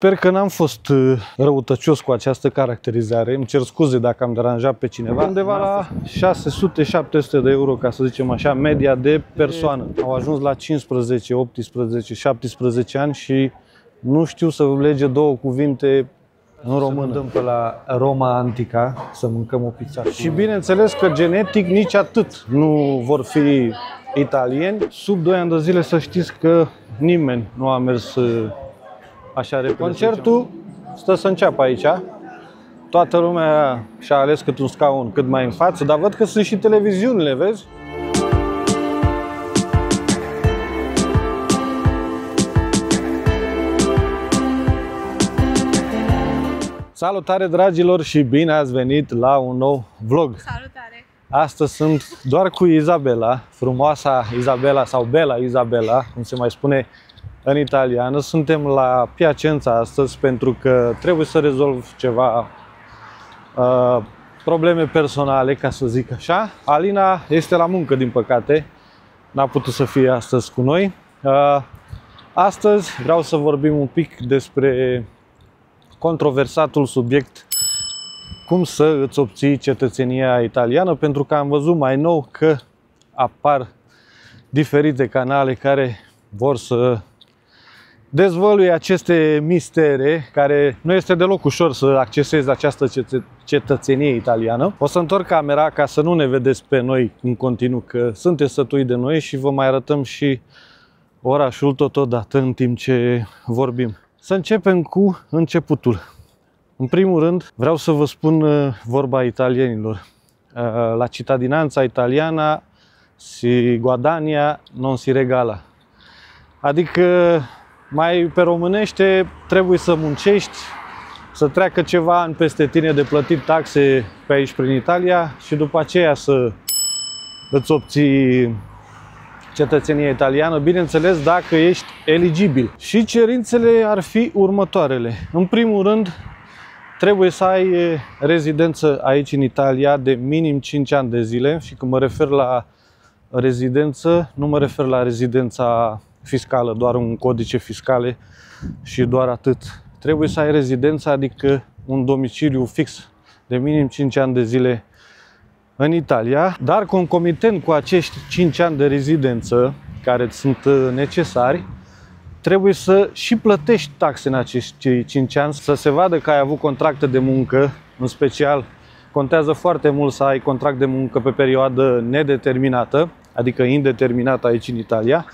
Sper că n-am fost răutăcios cu această caracterizare. Îmi cer scuze dacă am deranjat pe cineva. Undeva la 600-700 de euro, ca să zicem așa, media de persoană. Au ajuns la 15, 18, 17 ani și nu știu să lege două cuvinte în română. Să dăm pe la Roma Antica să mâncăm o pizza. Și bineînțeles că genetic nici atât nu vor fi italieni. Sub 2 ani de zile să știți că nimeni nu a mers așa repede. Concertul stă să înceapă aici. Toată lumea și-a ales cât un scaun cât mai în față, dar văd că sunt și televiziunile, vezi? Salutare, dragilor, și bine ați venit la un nou vlog. Salutare! Astăzi sunt doar cu Izabela, frumoasa Izabela sau Bella Izabela, cum se mai spune în italiană. Suntem la Piacenza astăzi pentru că trebuie să rezolv ceva probleme personale, ca să zic așa. Alina este la muncă, din păcate, n-a putut să fie astăzi cu noi. Astăzi vreau să vorbim un pic despre controversatul subiect cum să îți obții cetățenia italiană, pentru că am văzut mai nou că apar diferite canale care vor să dezvăluie aceste mistere, care nu este deloc ușor să accesezi această cetățenie italiană. O să întorc camera ca să nu ne vedeți pe noi în continuu, că sunteți sătui de noi, și vă mai arătăm și orașul totodată în timp ce vorbim. Să începem cu începutul. În primul rând, vreau să vă spun vorba italienilor. La cittadinanza italiana si guadagna, non si regala. Adică, mai pe românește, trebuie să muncești, să treacă ceva ani peste tine de plătit taxe pe aici prin Italia și după aceea să îți obții cetățenia italiană, bineînțeles dacă ești eligibil. Și cerințele ar fi următoarele. În primul rând, trebuie să ai rezidență aici în Italia de minim 5 ani de zile, și când mă refer la rezidență, nu mă refer la rezidența fiscală, doar un codice fiscale și doar atât. Trebuie să ai rezidența, adică un domiciliu fix de minim 5 ani de zile în Italia, dar concomitent cu acești 5 ani de rezidență care sunt necesari, trebuie să și plătești taxe în acești 5 ani, să se vadă că ai avut contracte de muncă. În special, contează foarte mult să ai contract de muncă pe perioadă nedeterminată, adică indeterminată aici în Italia,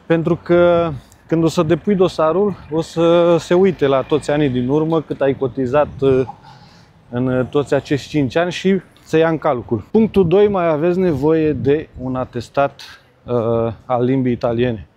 pentru că când o să depui dosarul, o să se uite la toți anii din urmă cât ai cotizat în toți acești 5 ani și se ia în calcul. Punctul 2, mai aveți nevoie de un atestat al limbii italiene.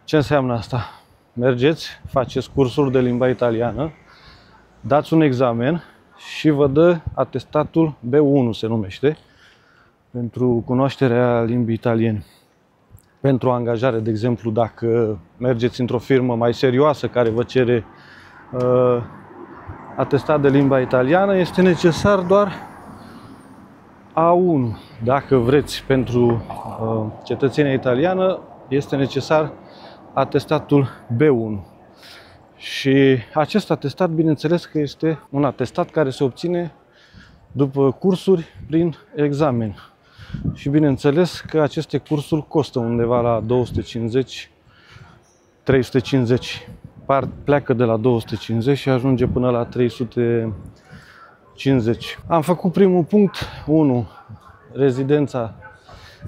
Ce înseamnă asta? Mergeți, faceți cursuri de limba italiană, dați un examen și vă dă atestatul B1, se numește, pentru cunoașterea limbii italiene. Pentru angajare, de exemplu, dacă mergeți într-o firmă mai serioasă care vă cere atestat de limba italiană, este necesar doar A1. Dacă vreți pentru cetățenia italiană, este necesar atestatul B1. Și acest atestat, bineînțeles că este un atestat care se obține după cursuri prin examen. Și bineînțeles că aceste cursuri costă undeva la 250-350. Pleacă de la 250 și ajunge până la 350. Am făcut primul punct. 1. Rezidența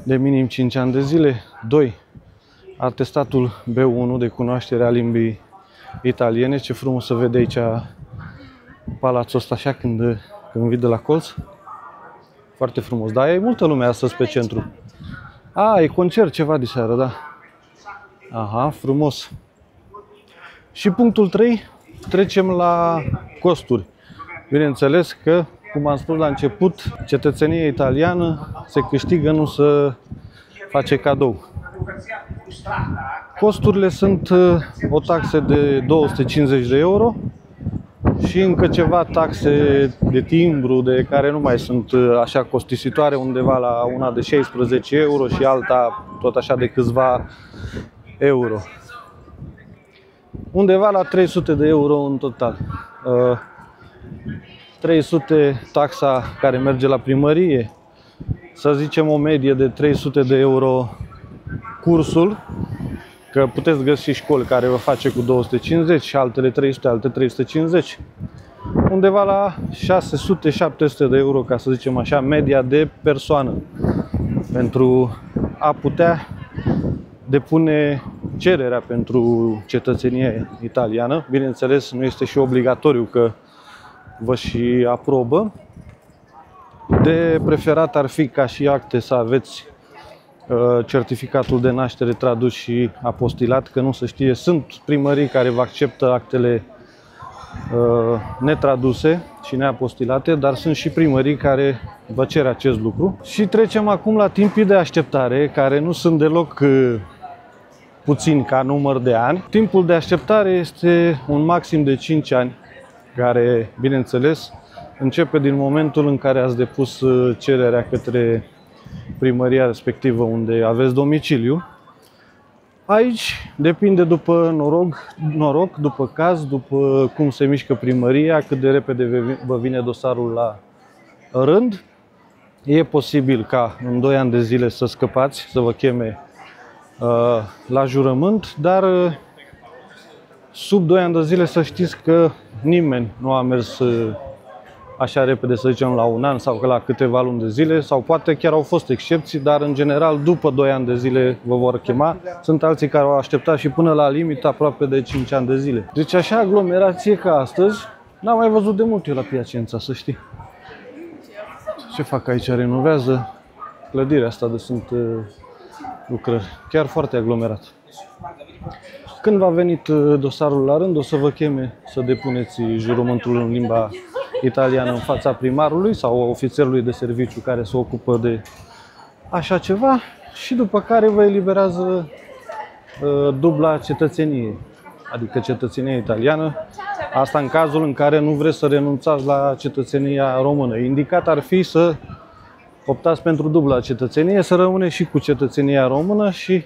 de minim 5 ani de zile. 2. Atestatul B1 de cunoaștere a limbii italiene. Ce frumos să vede aici palațul ăsta așa când vii de la colț. Foarte frumos. Dar e multă lume astăzi pe centru. E concert ceva de seară, da. Aha, frumos. Și punctul 3, trecem la costuri. Bineînțeles că, cum am spus la început, cetățenia italiană se câștigă, nu se face cadou. Costurile sunt o taxă de 250 de euro și încă ceva taxe de timbru, de care nu mai sunt așa costisitoare, undeva la una de 16 euro și alta tot așa de câțiva euro. undeva la 300 de euro în total. 300 taxa care merge la primărie, să zicem o medie de 300 de euro cursul, că puteți găsi școli care vă face cu 250 și altele 300, alte 350. Undeva la 600-700 de euro, ca să zicem așa, media de persoană, pentru a putea depune cererea pentru cetățenie italiană. Bineînțeles, nu este și obligatoriu, că vă și aprobă. De preferat ar fi ca și acte să aveți certificatul de naștere tradus și apostilat, că nu se știe. Sunt primării care vă acceptă actele netraduse și neapostilate, dar sunt și primării care vă cer acest lucru. Și trecem acum la timpii de așteptare, care nu sunt deloc puțini ca număr de ani. Timpul de așteptare este un maxim de 5 ani, care, bineînțeles, începe din momentul în care ați depus cererea către primăria respectivă unde aveți domiciliu. Aici depinde după noroc, după caz, după cum se mișcă primăria, cât de repede vă vine dosarul la rând. E posibil ca în 2 ani de zile să scăpați, să vă cheme la jurământ, dar sub 2 ani de zile să știți că nimeni nu a mers așa repede, să zicem, la 1 an sau la câteva luni de zile, sau poate chiar au fost excepții, dar în general după 2 ani de zile vă vor chema. Sunt alții care au așteptat și până la limit aproape de 5 ani de zile. Deci așa aglomerație ca astăzi n-am mai văzut de mult eu la Piacenza, să știi. Ce fac aici? Renovează clădirea asta de sunt lucrări. Chiar foarte aglomerat. Când va venit dosarul la rând, o să vă cheme să depuneți jurământul în limba italiană în fața primarului sau ofițerului de serviciu care se ocupă de așa ceva, și după care vă eliberează dubla cetățenie, adică cetățenia italiană. Asta în cazul în care nu vreți să renunțați la cetățenia română. Indicat ar fi să optați pentru dubla cetățenie, să rămâneți și cu cetățenia română și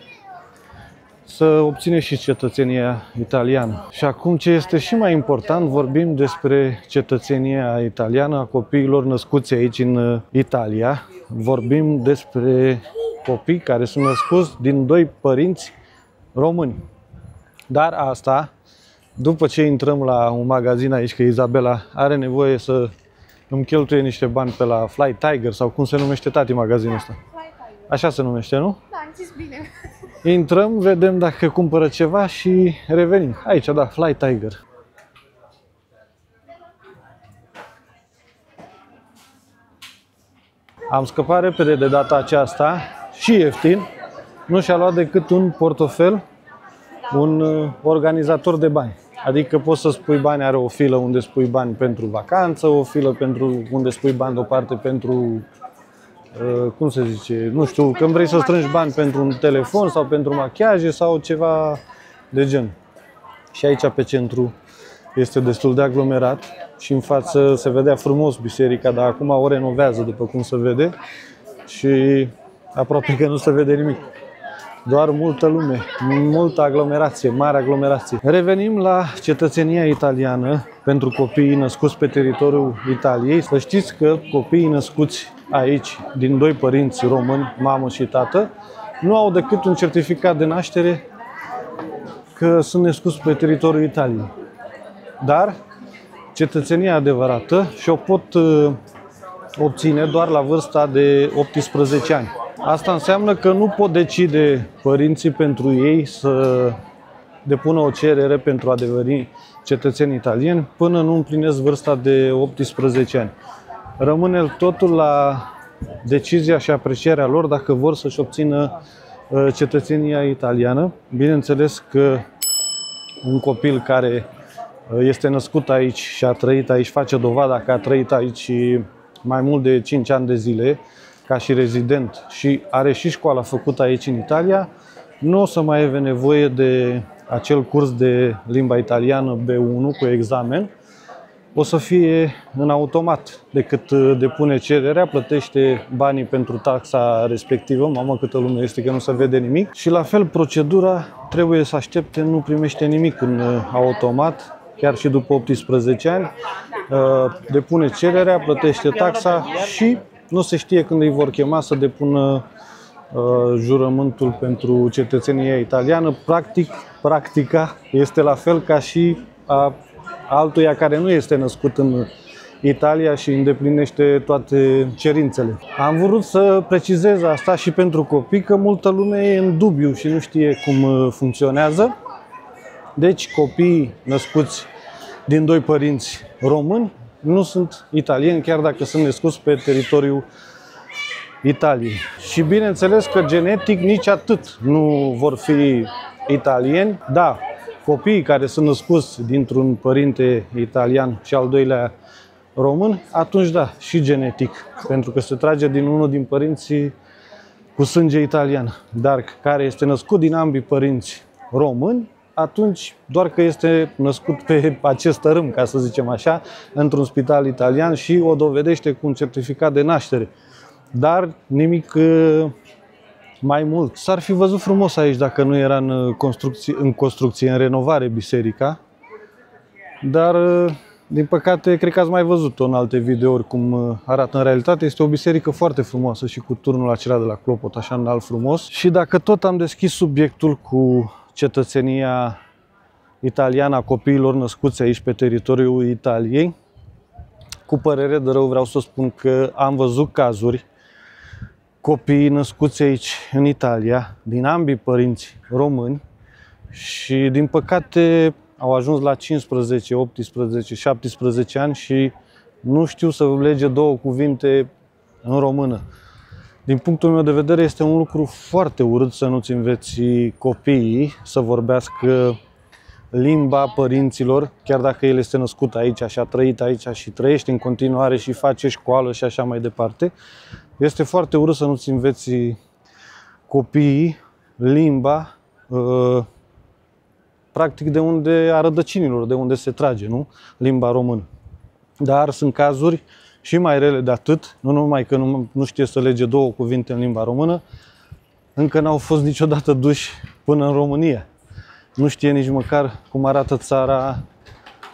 să obțineți și cetățenia italiană. Și acum, ce este și mai important, vorbim despre cetățenia italiană a copiilor născuți aici în Italia. Vorbim despre copii care sunt născuți din 2 părinți români. Dar asta, după ce intrăm la un magazin aici, că Izabela are nevoie să îmi cheltuie niște bani pe la Fly Tiger, sau cum se numește, tati, magazinul ăsta? Așa se numește, nu? Da, am zis bine. Intrăm, vedem dacă cumpără ceva și revenim. Aici, da, Fly Tiger. Am scăpat repede de data aceasta și ieftin. Nu și-a luat decât un portofel, un organizator de bani. Adică poți să spui bani, are o filă unde spui bani pentru vacanță, o filă pentru unde spui bani deoparte pentru, cum se zice, nu știu, când vrei să strângi bani pentru un telefon sau pentru machiaje sau ceva de gen. Și aici pe centru este destul de aglomerat și în față se vedea frumos biserica, dar acum o renovează, după cum se vede, și aproape că nu se vede nimic. Doar multă lume, multă aglomerație, mare aglomerație. Revenim la cetățenia italiană pentru copiii născuți pe teritoriul Italiei. Să știți că copiii născuți aici din 2 părinți români, mamă și tată, nu au decât un certificat de naștere că sunt născuți pe teritoriul Italiei. Dar cetățenia adevărată și-o pot obține doar la vârsta de 18 ani. Asta înseamnă că nu pot decide părinții pentru ei să depună o cerere pentru a deveni cetățeni italieni până nu împlinesc vârsta de 18 ani. Rămâne totul la decizia și aprecierea lor dacă vor să-și obțină cetățenia italiană. Bineînțeles că un copil care este născut aici și a trăit aici face dovada că a trăit aici mai mult de 5 ani de zile ca și rezident și are și școala făcută aici în Italia, nu o să mai aibă nevoie de acel curs de limba italiană B1 cu examen, o să fie în automat. Decât depune cererea, plătește banii pentru taxa respectivă, mamă câtă lume este că nu se vede nimic. Și la fel procedura trebuie să aștepte, nu primește nimic în automat, chiar și după 18 ani. Depune cererea, plătește taxa și nu se știe când îi vor chema să depună jurământul pentru cetățenia italiană. Practica este la fel ca și a altuia care nu este născut în Italia și îndeplinește toate cerințele. Am vrut să precizez asta și pentru copii, că multă lume e în dubiu și nu știe cum funcționează. Deci copiii născuți din doi părinți români nu sunt italieni, chiar dacă sunt născuți pe teritoriul Italiei. Și bineînțeles că genetic nici atât nu vor fi italieni. Da, copiii care sunt născuți dintr-un părinte italian și al doilea român, atunci da, și genetic, pentru că se trage din unul din părinții cu sânge italian. Dar care este născut din ambii părinți români, atunci doar că este născut pe acest tărâm, ca să zicem așa, într-un spital italian și o dovedește cu un certificat de naștere. Dar nimic mai mult. S-ar fi văzut frumos aici dacă nu era în construcție, în renovare biserica, dar din păcate cred că ați mai văzut-o în alte videouri cum arată în realitate. Este o biserică foarte frumoasă și cu turnul acela de la clopot, așa înalt frumos. Și dacă tot am deschis subiectul cu cetățenia italiană a copiilor născuți aici pe teritoriul Italiei, cu părere de rău vreau să spun că am văzut cazuri copii născuți aici în Italia, din ambii părinți români și din păcate au ajuns la 15, 18, 17 ani și nu știu să lege două cuvinte în română. Din punctul meu de vedere este un lucru foarte urât să nu-ți înveți copiii să vorbească limba părinților, chiar dacă el este născut aici și a trăit aici și trăiește în continuare și face școală și așa mai departe. Este foarte urât să nu-ți înveți copiii limba practic de unde a rădăcinilor, de unde se trage, nu? Limba română. Dar sunt cazuri și mai rele de atât, nu numai că nu știe să lege două cuvinte în limba română, încă n-au fost niciodată duși până în România. Nu știe nici măcar cum arată țara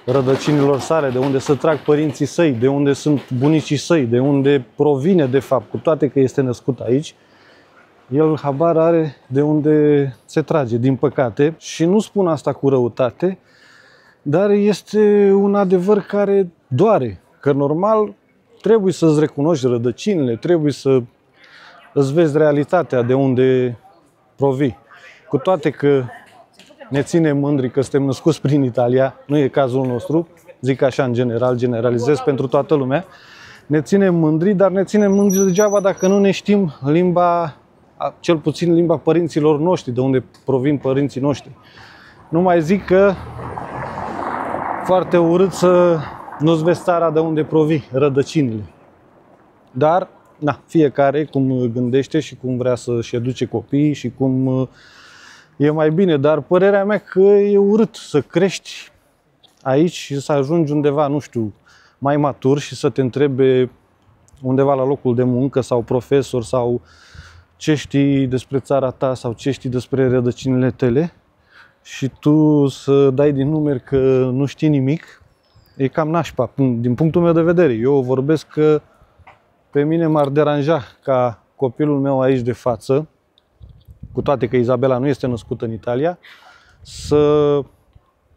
rădăcinilor sale, de unde se trag părinții săi, de unde sunt bunicii săi, de unde provine de fapt, cu toate că este născut aici. El habar are de unde se trage, din păcate. Și nu spun asta cu răutate, dar este un adevăr care doare. Că normal trebuie să-ți recunoști rădăcinile, trebuie să îți vezi realitatea de unde provii. Cu toate că ne ținem mândri că suntem născuți prin Italia, nu e cazul nostru, zic așa în general, generalizez pentru toată lumea. Ne ținem mândri, dar ne ținem mândri degeaba dacă nu ne știm limba, cel puțin limba părinților noștri, de unde provin părinții noștri. Nu mai zic că foarte urât să nu-ți vezi țara de unde provii, rădăcinile. Dar, na, fiecare cum gândește și cum vrea să-și educe copiii și cum e mai bine. Dar părerea mea că e urât să crești aici și să ajungi undeva, nu știu, mai matur și să te întrebe undeva la locul de muncă sau profesor sau ce știi despre țara ta sau ce știi despre rădăcinile tale și tu să dai din numeri că nu știi nimic, e cam nașpa, din punctul meu de vedere. Eu vorbesc că pe mine m-ar deranja ca copilul meu aici de față, cu toate că Izabela nu este născută în Italia, să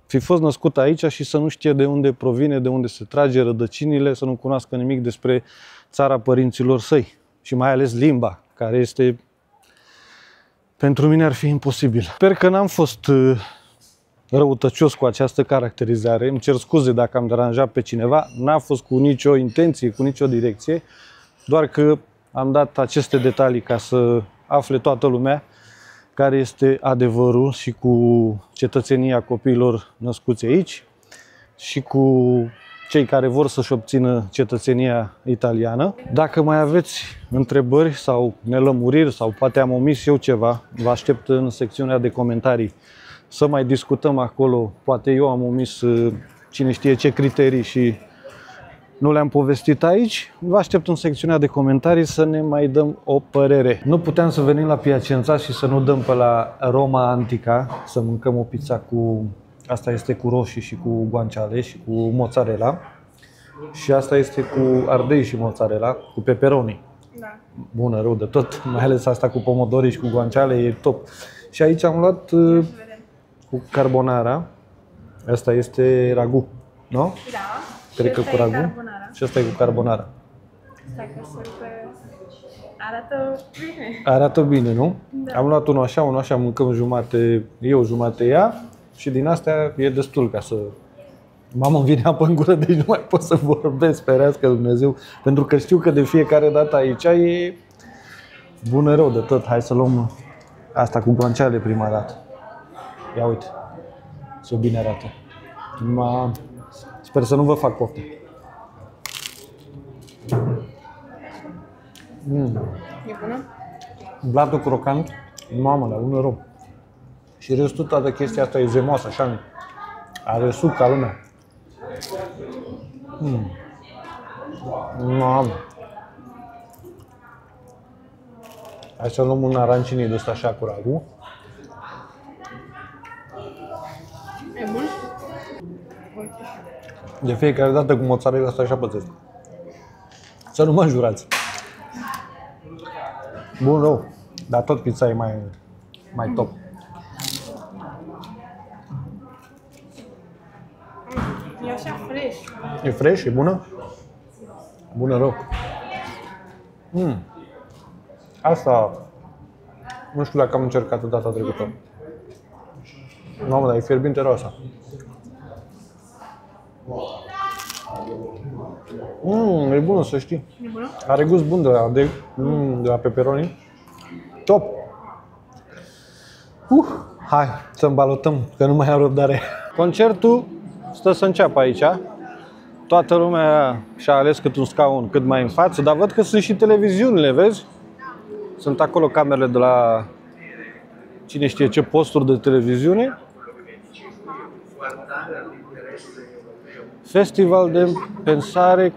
fi fost născut aici și să nu știe de unde provine, de unde se trage rădăcinile, să nu cunoască nimic despre țara părinților săi și mai ales limba, care este, pentru mine ar fi imposibil. Sper că n-am fost răutăcios cu această caracterizare, îmi cer scuze dacă am deranjat pe cineva, n-a fost cu nicio intenție, cu nicio direcție, doar că am dat aceste detalii ca să afle toată lumea care este adevărul și cu cetățenia copiilor născuți aici și cu cei care vor să-și obțină cetățenia italiană. Dacă mai aveți întrebări sau nelămuriri sau poate am omis eu ceva, vă aștept în secțiunea de comentarii să mai discutăm acolo. Poate eu am omis cine știe ce criterii și nu le-am povestit aici. Vă aștept în secțiunea de comentarii să ne mai dăm o părere. Nu puteam să venim la Piacenza și să nu dăm pe la Roma Antica, să mâncăm o pizza cu... Asta este cu roșii și cu guanciale și cu mozzarella. Și asta este cu ardei și mozzarella, cu pepperoni. Da. Bună, rău de tot, mai ales asta cu pomodori și cu guanciale, e top. Și aici am luat cu carbonara. Asta este ragu, nu? Da. Cred că cu ragu. Și asta e cu carbonara. Stai că arată bine. Arată bine, nu? Da. Am luat unul așa, mâncăm jumate eu, jumate ea. Și din astea e destul ca să... Mamă, îmi vine apă în gură, deci nu mai pot să vorbesc, ferească Dumnezeu. Pentru că știu că de fiecare dată aici e bună rău de tot. Hai să luăm asta cu guanciale prima dată. Ia uite, ce bine arată. Sper să nu vă fac poftă. E bună? Blatul crocant, mamă, dar unul rău. Și restul, toată chestia asta e zemoasă, așa. Are suc ca lumea. Mamă. Hai să luăm un arancini de ăsta așa cu ragu. E bun? De fiecare dată cu mozzarella asta așa pățesc. Să nu mă înjurați. Bun rău, dar tot pizza e mai top. E așa fresh. E fresh? E bună? Bună rău. Asta nu știu dacă am încercat data trecută. Mamă, dar e fierbinte rău asta. E bună, să știi. E bună? Are gust bun de la pepperoni. Top! Hai să îmbalotăm, că nu mai am răbdare. Concertul stă să înceapă aici. Toată lumea și-a ales cât un scaun cât mai în față, dar văd că sunt și televiziunile, vezi? Sunt acolo camerele de la cine știe ce posturi de televiziune. Festival de pensare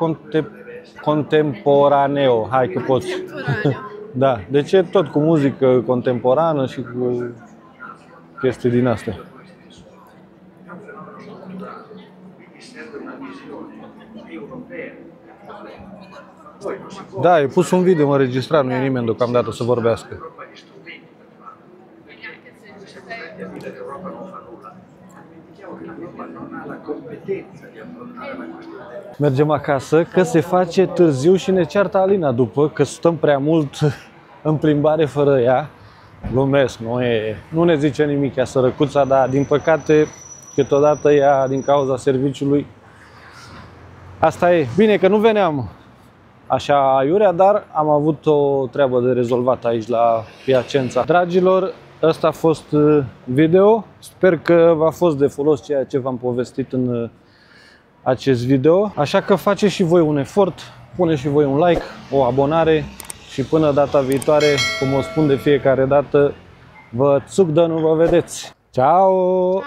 contemporaneo. Hai că poți. Da, deci e tot cu muzică contemporană și cu chestii din astea. Da, e pus un video înregistrat, nu e nimeni deocamdată să vorbească. Mergem acasă, că se face târziu și ne ceartă Alina după, că stăm prea mult în plimbare fără ea. Glumesc, nu ne zice nimic ea sărăcuța, dar din păcate câteodată ea din cauza serviciului. Asta e. Bine că nu veneam așa aiurea, dar am avut o treabă de rezolvat aici la Piacenza. Dragilor, ăsta a fost video. Sper că v-a fost de folos ceea ce v-am povestit în acest video. Așa că faceți și voi un efort, puneți și voi un like, o abonare și până data viitoare, cum o spun de fiecare dată, vă țuc de nu vă vedeți. Ciao!